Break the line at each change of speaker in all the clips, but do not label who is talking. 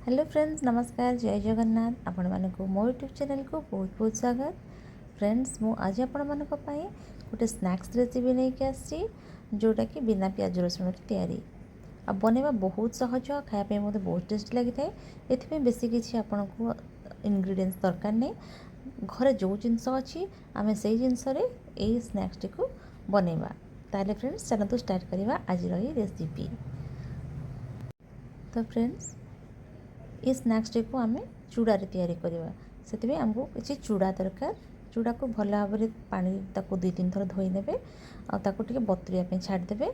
Hello friends, नमस्कार, जय जगन्नाथ। आपण मानकु मो यूट्यूब चैनल को बहुत बहुत स्वागत। फ्रेंड्स, मु आज आपण मानक पई गोटे स्नैक्स रेसिपी नहीं के आसी जोटा कि बिना प्याज रसुण तैयारी आ बनैबा बहुत सहज, खाया पे मते बहुत टेस्ट लगी थाए। एथि बेसी किछि आपण को इंग्रेडिएंट्स दरकार नहीं। घरे जो जिनस अछि आमे सेही जिनस रे एई स्नैक्स टी को बनैबा। ताले फ्रेंड्स, चलतु स्टार्ट करबा आज रही रेसिपी। तो फ्रेंड्स, ये स्नैक्स टी को आम चूड़ा तैयारी करवा से आमको किसी चूड़ा दरकार। चूड़ा को भल भाव में पानी ताको 2-3 थर धोईने आगे बतुरिया छाड़दे।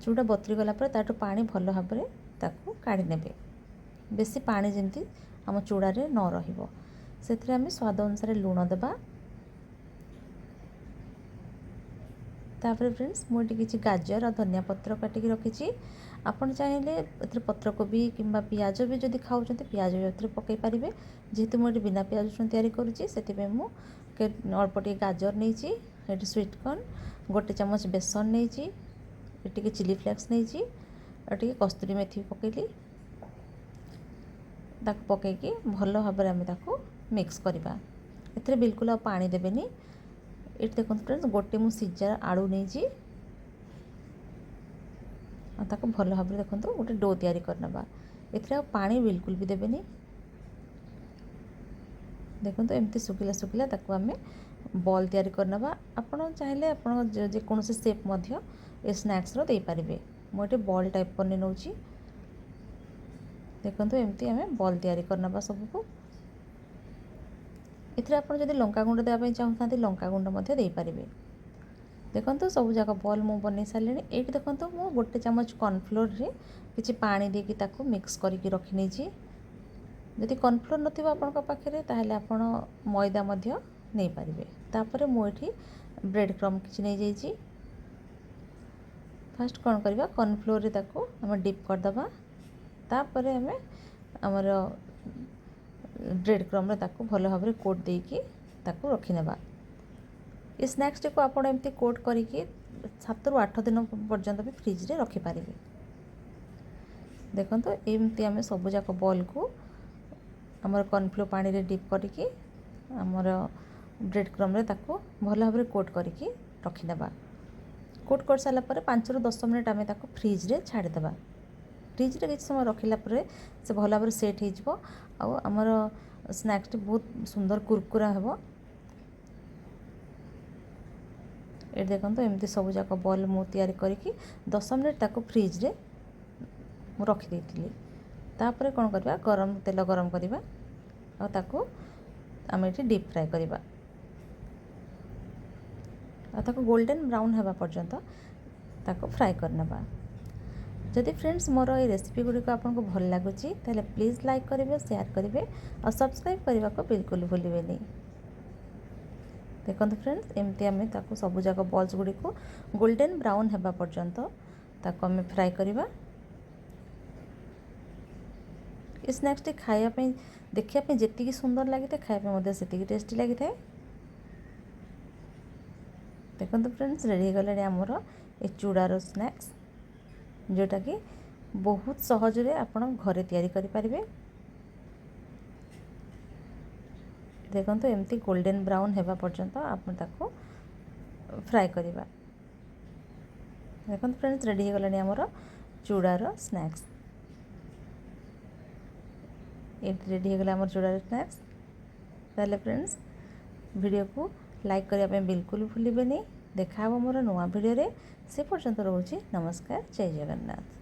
चूड़ा बतुरी गला ताठू पानी भल भाव में ताको काढ़ी नेबे। बेसी पानी जमती आम चूड़ारे न रहिबो। सेथिरे आमे स्वाद अनुसार लूण देबा। तापर फ्रेंड्स, मुझे किसी गाजर और धनिया पत्र काटिक रखी। आपड़ चाहिए ए पत्रकोबी किंबा पियाज भी जब खाऊँ पियाज भी ए पकई पारे। जेहेतु मुझे बिना पियाज रसुण तैयारी करुँची से अल्प टे गाजर नहीं, स्वीट कॉर्न, गोटे चामच बेसन नहीं, टे चिली फ्लेक्स नहीं, टे कस्तूरी मेथी पकईली। पकईकी भल भाव में मिक्स करवा। ए बिल्कुल आ पानी देवेनी। ये देखो फ्रेंड्स, गोटे मु सिजा आलू नहीं भल भाव में देखो गोटे डो तैयारी करना। ए पानी बिल्कुल भी देवेनी। देखो एमती सुखिला सुखिला ताको आमे बॉल तैयारी करना। आपन चाहिए आप जेकोसी शेप मध्य ए स्नैक्स रो दे पारिबे। मोटे बॉल टाइप करने नौची। देखो एमती आमे बॉल तैयारी करना सबको। इथरे आप जब लंका गुंड देवाई चाहता लंका गुंड दे पारिबे। देखो सब जाक बॉल मु बन सारे। ये देखो मु गोटे चामच कॉर्नफ्लोर रे किसी पानी देकी ताको मिक्स करके रखी नहीं। जदि कॉर्नफ्लोर नथिबा आपनका पाखरे ताहले आपण मैदा मध्य नहीं पारिबे। तापर मु एठी ब्रेड क्रम किछि नहीं जाइछि। फर्स्ट कौन करवा कॉर्नफ्लोर रे ताको हम डिप कर दबा। तापर हमें हमर ब्रेड क्रम रे ताको भल भाव में कोट देकी ताको रखी नेबा। ये स्नैक्स टी को आपण एमती कोट करके 7 ରୁ 8 दिन पर्यंत भी फ्रिज रे रखी पारिबे। देखो एमती आम सब जाक बॉल को आमर कॉर्नफ्लोर पानी रे डिप करके आमर ब्रेड क्रम रे ताको भल भाव में कोट करके रखी नेबा। कोट कर सारा 5 ରୁ 10 मिनट आम ताको फ्रिज रे छाड़ी देबा। फ्रिज रे किसी समय रखिला से भल भाव सेट हो आमर स्नैक्स टी बहुत सुंदर कुरकुरा हेबो। ये देखो एमती सब जाक बॉल मु तैयारी करके 10 मिनट ताको फ्रिज रे मु रखी देइतिली। तापर कौन करवा गरम तेल गरम करवा और ताको आम ये डीप फ्राए करवा और ताको गोल्डन ब्राउन होगा पर्यंत ताको फ्राए करना। जदि फ्रेंड्स मोर ये रेसिपी गुड़ी को आपको भल लगुच प्लीज़ लाइक करेंगे, शेयर करेंगे और सब्सक्राइब करने को बिल्कुल भूलिए नहीं। देखो फ्रेंड्स, एमती आम ताको सब जाक बॉल्स गुड़ी को गोल्डन ब्राउन होगा पर्यंत ताको आम फ्राए करवा। ये स्नैक्स टी खायापी देखापी जी सुंदर लगी था खायापी से टेस्टी लगी था। देखो फ्रेंड्स, रेडी हो गला आमर ये चूड़ार स्नैक्स जोटा कि बहुत सहजरे आपण घरे तैयारी करि परिबे। देखो एमती गोल्डन ब्राउन होगा पर्यंत आप ताको फ्राए करवा। देखो फ्रेंड्स, रेडी हो गला आमर चूड़ार स्नैक्स। ये रेडी हो गला आमर चूड़ार स्नैक्स। ताले फ्रेंड्स, वीडियो को लाइक करने बिल्कुल भूलिए नहीं। देखा मोर नुआ वीडियो रे। से पर्यंत रोचे। नमस्कार, जय जगन्नाथ।